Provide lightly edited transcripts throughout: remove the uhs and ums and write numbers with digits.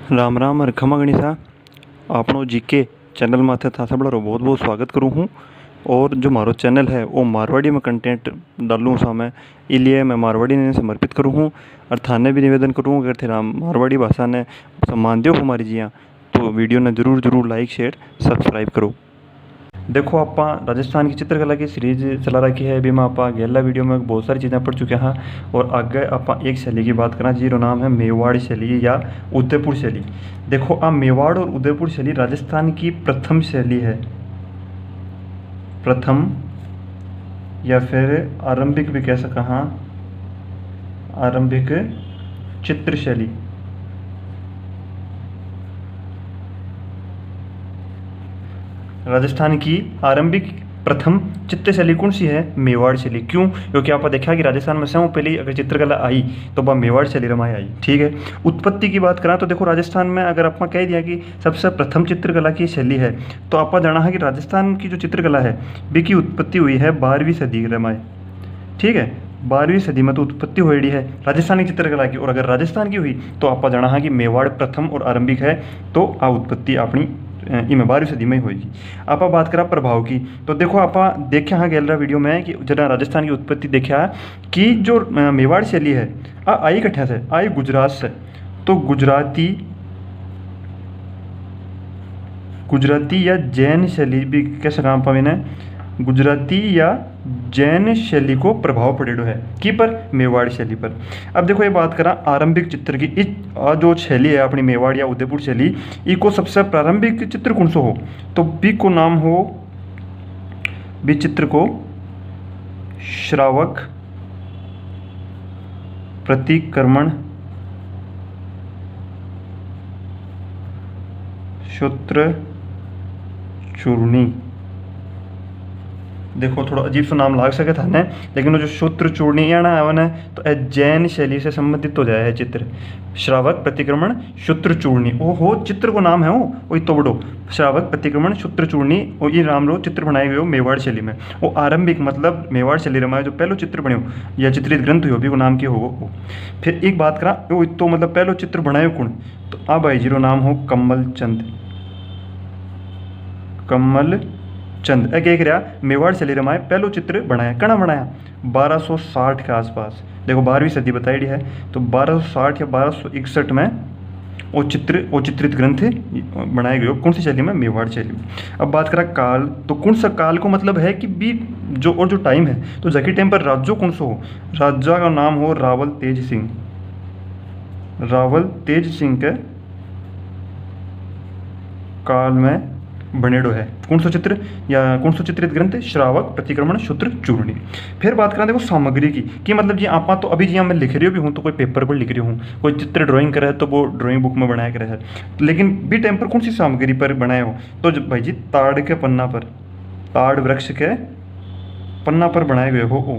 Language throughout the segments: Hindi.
राम राम और खमा गणिसा आपनो जीके चैनल माथे थासा बड़ा बहुत बहुत स्वागत करूँ हूँ। और जो मारो चैनल है वो मारवाड़ी में कंटेंट डालूँ सा मैं, इसलिए मैं मारवाड़ी ने समर्पित करूँ हूँ। और थाने भी निवेदन करूँ अगर थे मारवाड़ी भाषा ने सम्मान दो हमारी जिया तो वीडियो ने जरूर जरूर लाइक शेयर सब्सक्राइब करो। देखो आप राजस्थान की चित्रकला की सीरीज चला रखी है, अभी मैं आप गेला वीडियो में बहुत सारी चीज़ें पढ़ चुके हैं। और आगे आप एक शैली की बात करें जीरो नाम है मेवाड़ शैली या उदयपुर शैली। देखो मेवाड़ और उदयपुर शैली राजस्थान की प्रथम शैली है, प्रथम या फिर आरंभिक भी कह सका, हाँ आरंभिक चित्र शैली। राजस्थान की आरंभिक प्रथम चित्र शैली कौन सी है? मेवाड़ शैली। क्यों? क्योंकि आपने देखा कि राजस्थान में सबसे पहले अगर चित्रकला आई तो वह मेवाड़ शैली रमाई आई। ठीक है। उत्पत्ति की बात करें तो देखो राजस्थान में अगर आपने कह दिया कि सबसे प्रथम चित्रकला की शैली है तो आपका जाना है कि राजस्थान की जो चित्रकला है वी की उत्पत्ति हुई है 12वीं सदी रमाई। ठीक है, 12वीं सदी में तो उत्पत्ति हुई है राजस्थान की चित्रकला की। और अगर राजस्थान की हुई तो आपका जाना है कि मेवाड़ प्रथम और आरंभिक है, तो आ उत्पत्ति अपनी इनमें 12वीं सदी में ही होगी। आप बात करा प्रभाव की तो देखो आप देखा हाँ गैलरा वीडियो में कि जरा राजस्थान की उत्पत्ति देखा कि जो मेवाड़ शैली है आई कट्ठा से आई गुजरात से। तो गुजराती या जैन शैली भी कह सका आप गुजराती या जैन शैली को प्रभाव पड़ेडो है कि पर मेवाड़ शैली पर। अब देखो ये बात करा आरंभिक चित्र की, इस जो शैली है अपनी मेवाड़ या उदयपुर शैली, इको सबसे प्रारंभिक चित्र कौन सो हो तो बी को नाम हो, बी चित्र को श्रावक प्रतिक्रमण सूत्र चूर्णी। देखो थोड़ा अजीब सा नाम लाग सके था ने, लेकिन वो जो सूत्र चूर्णी आना है ना तो जैन शैली से संबंधित हो जाए है चित्र। श्रावक प्रतिक्रमण सूत्र चूर्णी ओ हो चित्र को नाम है वो तो बड़ो श्रावक प्रतिक्रमण सूत्र चूर्णी वो ये राम रो चित्र बनाए गए हो मेवाड़ शैली में। वो आरंभिक मतलब मेवाड़ शैली रमाए जो पहलो चित्र बनो या चित्रित ग्रंथ हो भी वो नाम के हो। फिर एक बात करा वो तो मतलब पहलो चित्र बनाए कौन तो आ भाई जीरो नाम हो कमल चंद। कमल चंद एक रहा मेवाड़ शैली रमाए पहलो चित्र बनाया कणा बनाया 1260 के आसपास। देखो 12वीं सदी बताई है तो 1260 या 1261 में वो चित्रित ग्रंथ बनाए गए कौन सी शैली में? मेवाड़ शैली। अब बात करा काल तो कौन सा काल को मतलब है कि भी जो और जो टाइम है तो जकी टाइम पर राज्यों कौन सा हो, राजा का नाम हो रावल तेज सिंह। रावल तेज सिंह के काल में बनेडो है कौन सा चित्र या कौन सा चित्रित ग्रंथ? श्रावक प्रतिक्रमण सूत्र चूर्णी। फिर बात करें देखो सामग्री की कि मतलब जी आप तो अभी जी मैं लिख रही भी हूँ तो कोई पेपर पर लिख रही हूँ, कोई चित्र ड्राइंग करे तो वो ड्राइंग बुक में बनाया करे है, लेकिन बी टाइम पर कौन सी सामग्री पर बनाए हो तो भाई जी ताड़ के पन्ना पर, ताड़ वृक्ष के पन्ना पर बनाए गए हो,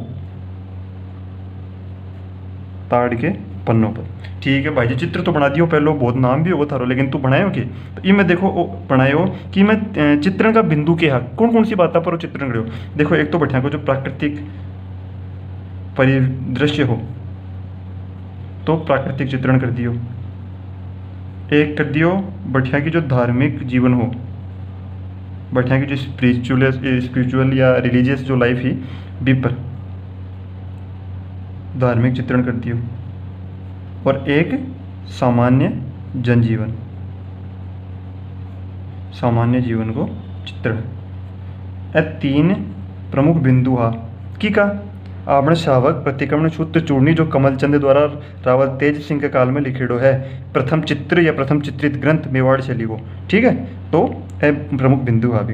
ताड़ के पन्नों पर। ठीक है भाई जी चित्र तो बना दियो पहलो बहुत नाम भी होगा थारो, लेकिन तू बनायो कि तो ये मैं देखो बनायो कि मैं चित्रण का बिंदु के हक कौन कौन सी बातों पर चित्रण करो। देखो एक तो बैठा को जो प्राकृतिक परिदृश्य हो तो प्राकृतिक चित्रण कर दियो, एक कर दियो बैठा की जो धार्मिक जीवन हो, बैठा की जो स्पिरिचुअल या रिलीजियस जो लाइफ ही बी पर धार्मिक चित्रण कर दियो, और एक सामान्य जनजीवन, सामान्य जीवन को चित्रण। ए तीन प्रमुख बिंदु हा की का आपने श्रावक प्रतिक्रमण सूत्र चूर्णी जो कमलचंद द्वारा रावल तेज सिंह के काल में लिखेडो है प्रथम चित्र या प्रथम चित्रित ग्रंथ मेवाड़ शैली को। ठीक है, तो ए प्रमुख बिंदु आ भी।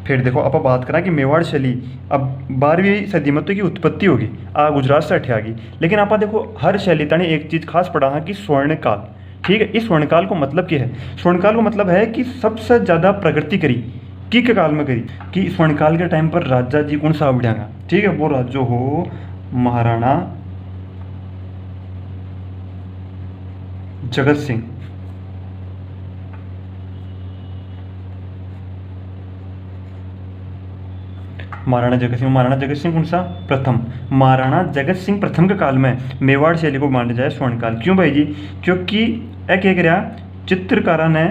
फिर देखो आप बात करें कि मेवाड़ शैली अब 12वीं सदी में तो की उत्पत्ति होगी गुजरात से अठे आ गई, लेकिन आप देखो हर शैली तने एक चीज़ खास पढ़ा है कि स्वर्णकाल। ठीक है, इस स्वर्णकाल को मतलब क्या है? स्वर्णकाल को मतलब है कि सबसे ज़्यादा प्रगति करी की के काल में करी कि स्वर्णकाल के टाइम पर राजा जी कौन सा बढ़ियागा। ठीक है, वो राज्य हो महाराणा जगत सिंह। महाराणा जगत सिंह कौन सा? प्रथम। महाराणा जगत सिंह प्रथम के काल में मेवाड़ शैली को माना जाए स्वर्णकाल। क्यों भाई जी? क्योंकि एक रहा चित्रकारा ने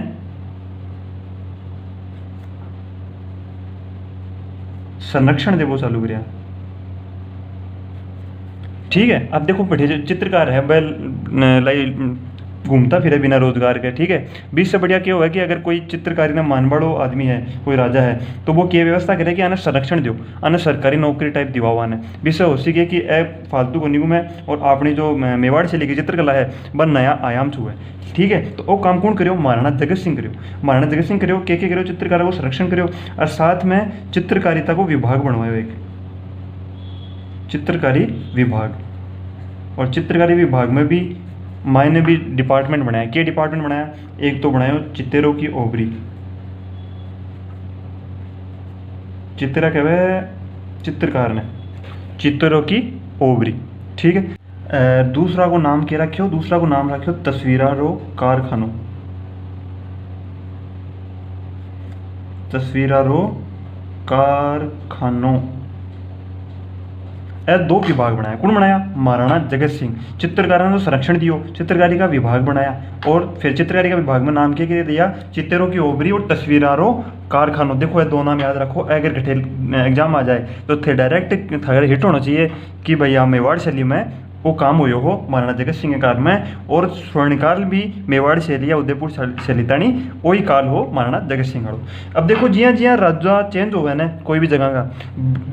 संरक्षण देवो चालू करिया। ठीक है, अब देखो बैठे जो चित्रकार है वह लाई घूमता फिरे बिना रोजगार के। ठीक है, बीस से बढ़िया क्या हुआ कि अगर कोई चित्रकारी ना मानवाड़ो आदमी है, कोई राजा है, तो वो क्या व्यवस्था करे कि आने संरक्षण दो, आने सरकारी नौकरी टाइप दिवाओ आने। बीस से हो सके कि ए फालतू को निगू में और अपनी जो मेवाड़ शैली की चित्रकला है वह नया आयाम छुए। ठीक है, तो वो काम कौन करो? महाराणा जगत सिंह करो। महाराणा जगत सिंह करो के करो? चित्रकारों को संरक्षण करो और साथ में चित्रकारिता को विभाग बनवायो, एक चित्रकारी विभाग। और चित्रकारी विभाग में भी मायने भी डिपार्टमेंट बनाया। क्या डिपार्टमेंट बनाया? एक तो बनाया चित्तेरों की ओबरी, चित्रा कहवे चित्रकार ने चित्तेरों की ओबरी। ठीक है, दूसरा को नाम क्या रखियो? दूसरा को नाम रखियो तस्वीरारो कारखानो, तस्वीरारो कारखानो। ए दो विभाग बनाया। कौन बनाया? महाराणा जगत सिंह। चित्रकारों ने तो संरक्षण दियो, चित्रकारी का विभाग बनाया और फिर चित्रकारी का विभाग में नाम क्या दिया? चित्तेरों की ओबरी और तस्वीरारो कारखानों। देखो ये दो नाम याद रखो, अगर एग्जाम आ जाए तो थे डायरेक्ट थारे हिट होना चाहिए कि भैया मेवाड़ शैली में वो काम हुए हो महाराणा जगत सिंह के काल में, और स्वर्णकाल भी मेवाड़ शैली या उदयपुर शैली तानी वही काल हो महाराणा जगत सिंह वालों। अब देखो जिया जिया राजा चेंज हुआ है ना कोई भी जगह का,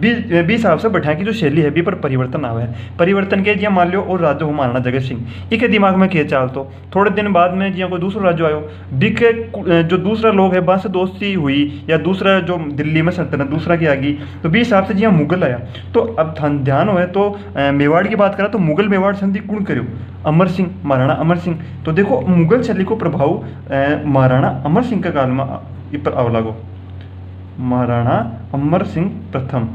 भी हिसाब से बैठा की जो शैली है भी पर परिवर्तन आवे है। परिवर्तन के जिया मान लो और राजा हो महाराणा जगत सिंह, इके दिमाग में क्या चाल तो थोड़े दिन बाद में जिया कोई दूसरा राज्य आयो, बिके जो दूसरा लोग है बस दोस्ती हुई या दूसरा जो दिल्ली में सल्तनत दूसरा की आ गई, तो भी हिसाब से जिया मुगल आया। तो अब ध्यान हो तो मेवाड़ की बात करा तो मुगल मेवाड़ संधि कौन करो? अमर सिंह, महाराणा अमर सिंह। तो देखो मुगल शैली को प्रभाव महाराणा अमर सिंह के काल में पर आव लागो। महाराणा अमर सिंह प्रथम,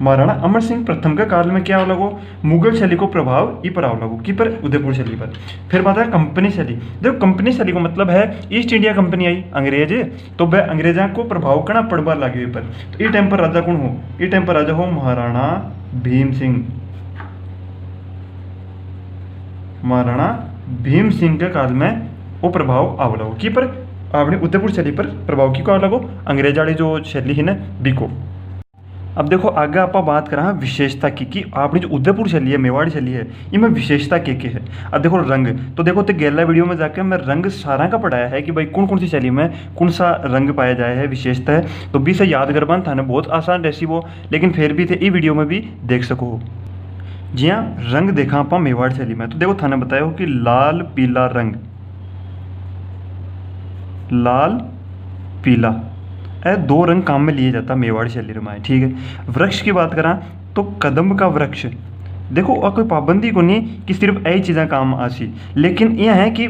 महाराणा अमर सिंह प्रथम के काल में क्या आव लागो? मुगल शैली को प्रभाव ई पर आव लागो की पर उदयपुर शैली पर। फिर बात है कंपनी शैली। देखो कंपनी शैली को मतलब है ईस्ट इंडिया कंपनी आई अंग्रेज, तो वह अंग्रेजा को प्रभाव कना पड़वा लगे पर। तो ये टाइम पर राजा कौन हो? ये टाइम पर राजा हो महाराणा भीम सिंह। महाराणा भीम सिंह के काल में वो प्रभाव आव लागो की पर अपनी उदयपुर शैली पर प्रभाव की को आव लागो अंग्रेज वाली जो शैली है ना बिको। अब देखो आगे आप बात करा विशेषता की कि आपने जो उदयपुर शैली है मेवाड़ शैली है इनमें विशेषता के है। अब देखो रंग, तो देखो तो गेला वीडियो में जाकर मैं रंग सारा का पढ़ाया है कि भाई कौन कौन सी शैली में कौन सा रंग पाया जाए है, विशेषता है। तो भी से याद कर पान था ना बहुत आसान रेसी वो, लेकिन फिर भी थे ई वीडियो में भी देख सको। जी हाँ, रंग देखा आप मेवाड़ शैली में तो देखो थाने बताया हो कि लाल पीला रंग, लाल पीला दो रंग काम में लिए जाता मेवाड़ शैली में। ठीक है, वृक्ष की बात करा तो कदम का वृक्ष। देखो और कोई पाबंदी को नहीं कि सिर्फ यही चीज़ें काम आसी, लेकिन यह है कि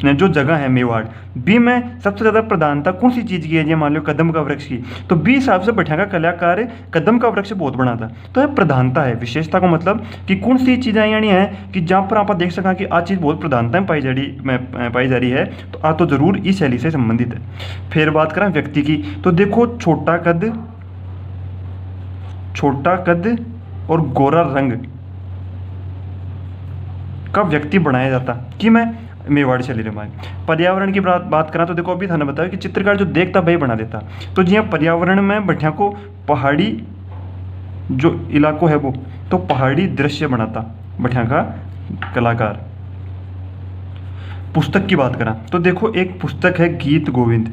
जो जगह है मेवाड़ बी में सबसे ज़्यादा प्रधानता कौन सी चीज़ की है? जी मान लो कदम का वृक्ष की, तो बी हिसाब से बैठा का कलाकार कदम का वृक्ष बहुत बना था। तो यह प्रधानता है। विशेषता को मतलब कि कौन सी चीज़ें यानी है कि जहाँ पर आप देख सका कि आ चीज़ बहुत प्रधानता में पाई जा रही है, तो आ तो जरूर इस शैली से संबंधित है। फिर बात करें व्यक्ति की, तो देखो छोटा कद और गोरा रंग का व्यक्ति बनाया जाता कि मैं मेवाड़ शैली में। पर्यावरण की बात करा तो देखो अभी थाने बताया कि चित्रकार जो देखता वही बना देता। तो जी पर्यावरण में बैठा को पहाड़ी जो इलाको है वो तो पहाड़ी दृश्य बनाता बैठा का कलाकार। पुस्तक की बात करा तो देखो एक पुस्तक है गीत गोविंद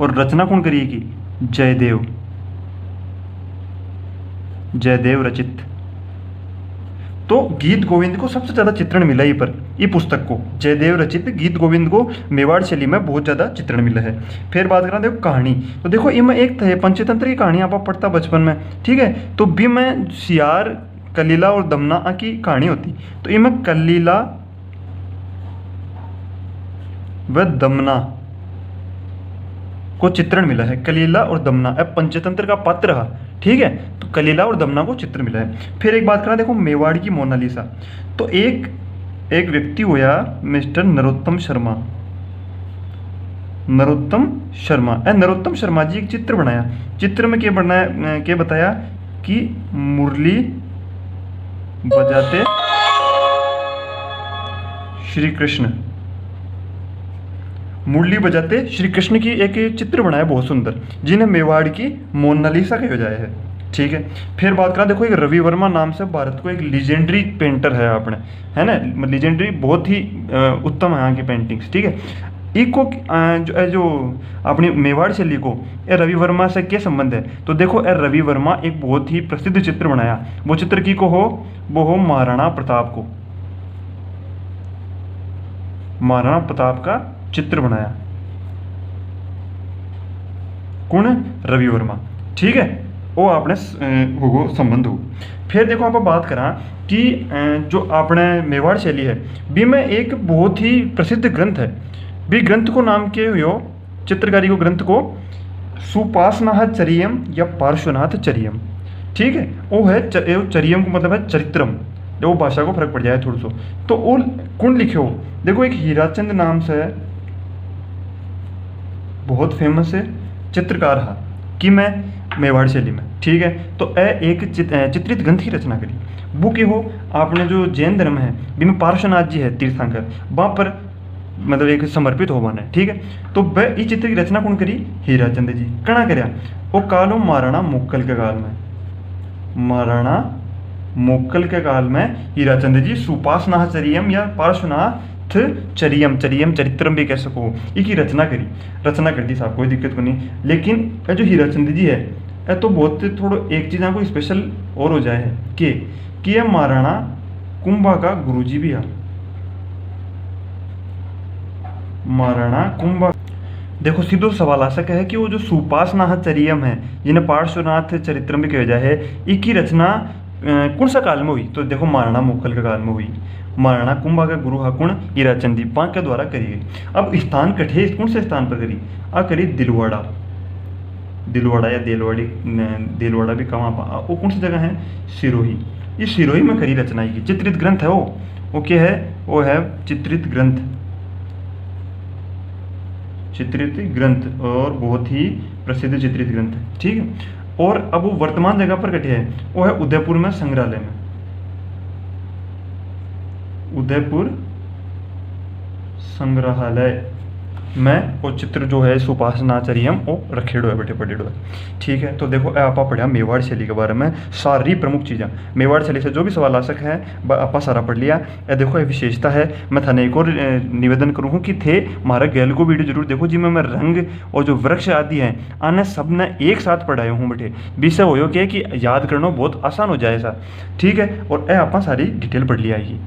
और रचना कौन करिएगी? जयदेव रचित। तो गीत गोविंद को सबसे ज़्यादा चित्रण मिला ही पर ये पुस्तक को जयदेव रचित गीत गोविंद को मेवाड़ शैली में बहुत ज़्यादा चित्रण मिला है। फिर बात करें देखो कहानी, तो देखो इनमें एक थे पंचतंत्र की कहानी आप पढ़ता बचपन में। ठीक है, तो भी में सियार कलीला और दमना की कहानी होती, तो इनमें कलीला व दमना को चित्रण मिला है। कलीला और दमना अब पंचतंत्र का पात्र रहा। ठीक है, तो कलीला और दमना को चित्र मिला है। फिर एक बात करा देखो मेवाड़ की मोनालिसा, तो एक व्यक्ति हुआ मिस्टर नरोत्तम शर्मा जी एक चित्र बनाया। चित्र में क्या बताया कि बजाते श्री कृष्ण, मुरली बजाते श्री कृष्ण की एक चित्र बनाया बहुत सुंदर, जिन्हें मेवाड़ की मोनालिसा कहा जाए है। ठीक है, फिर बात करा, देखो एक रवि वर्मा नाम से भारत को एक लीजेंडरी पेंटर है अपने, है ना, लीजेंडरी बहुत ही उत्तम है यहाँ की पेंटिंग्स। ठीक है, इको जो अपनी मेवाड़ शैली को ए रवि वर्मा से क्या संबंध है, तो देखो ए रवि वर्मा एक बहुत ही प्रसिद्ध चित्र बनाया, वो चित्र की को हो, वो हो महाराणा प्रताप को, महाराणा प्रताप का चित्र बनाया कौन, रवि वर्मा। ठीक है, वो आपने हो संबंध हो। फिर देखो आप बात करा कि जो अपने मेवाड़ शैली है भी में एक बहुत ही प्रसिद्ध ग्रंथ है, भी ग्रंथ को नाम के हो चित्रकारी को, ग्रंथ को सुपासनाथ चरियम या पार्श्वनाथ चरियम। ठीक है, वो है चरियम को मतलब है चरित्रम, वो भाषा को फर्क पड़ जाए थोड़ा सा, तो वो कौन लिखे हो, देखो एक हीराचंद नाम से बहुत फेमस है चित्रकार है कि मैं मेवाड़ शैली में। ठीक है, तो एक चित्रित ग्रंथ की रचना करी, वो की हो आपने जो जैन धर्म है जिनमें पार्श्वनाथ जी है तीर्थंकर, वहाँ पर मतलब एक समर्पित हो बना है। ठीक है, तो वह इस चित्र की रचना कौन करी, हीराचंद जी कणा करया, वो कालो महाराणा मोक्कल के काल में, महाराणा मोक्कल के काल में हीराचंद जी सुपासनाथ चरियम या पार्श्वनाथ चरियम, चरियम चरित्रम भी कह सको, इसकी रचना करी, रचना कर दी साहब, कोई दिक्कत को नहीं। लेकिन ये जो हीराचंद जी है ये तो बहुत थोड़ा एक चीज़ को स्पेशल और हो जाए है कि यह महाराणा कुंभा का गुरुजी भी है, महाराणा कुंभा। देखो सीधो सवाल आ सका है कि वो जो सुपासनाथ चरियम है जिन्हें पार्श्वनाथ चरित्रम भी कहा जाए है, इसकी रचना कौन सा काल में हुई, तो देखो महाराणा मोक्कल के काल में हुई, महाराणा कुंभा का गुरु हकुण हीराचंद दीपा के द्वारा करी गई। अब स्थान कठे कौन से स्थान पर करी, आ करी दिलवाड़ा, दिलवाड़ा या देलवाड़ी, देलवाड़ा भी कहाँ पा, वो कौन सी जगह है, सिरोही, इस सिरोही में करी रचना की, चित्रित ग्रंथ है वो क्या है, वो है चित्रित ग्रंथ, चित्रित ग्रंथ और बहुत ही प्रसिद्ध चित्रित ग्रंथ है। ठीक है, और अब वो वर्तमान जगह पर कटे है, वो है उदयपुर में संग्रहालय में, उदयपुर संग्रहालय में वो चित्र जो है सुपासनाचर्यम वो रखेड़ो है, बेटे पढ़ेड़ो है। ठीक है, तो देखो आपा पढ़ा मेवाड़ शैली के बारे में सारी प्रमुख चीज़ें, मेवाड़ शैली से जो भी सवाल आ सके हैं आपा सारा पढ़ लिया। देखो ये विशेषता है, मैं थाने एक और निवेदन करूँ कि थे हमारा गैल को वीडियो जरूर देखो, जिसमें मैं रंग और जो वृक्ष आदि हैं आने सब ने एक साथ पढ़ाए हूँ बेटे, विषय हो कि याद करना बहुत आसान हो जाए सा। ठीक है, और आपा सारी डिटेल पढ़ लिया है।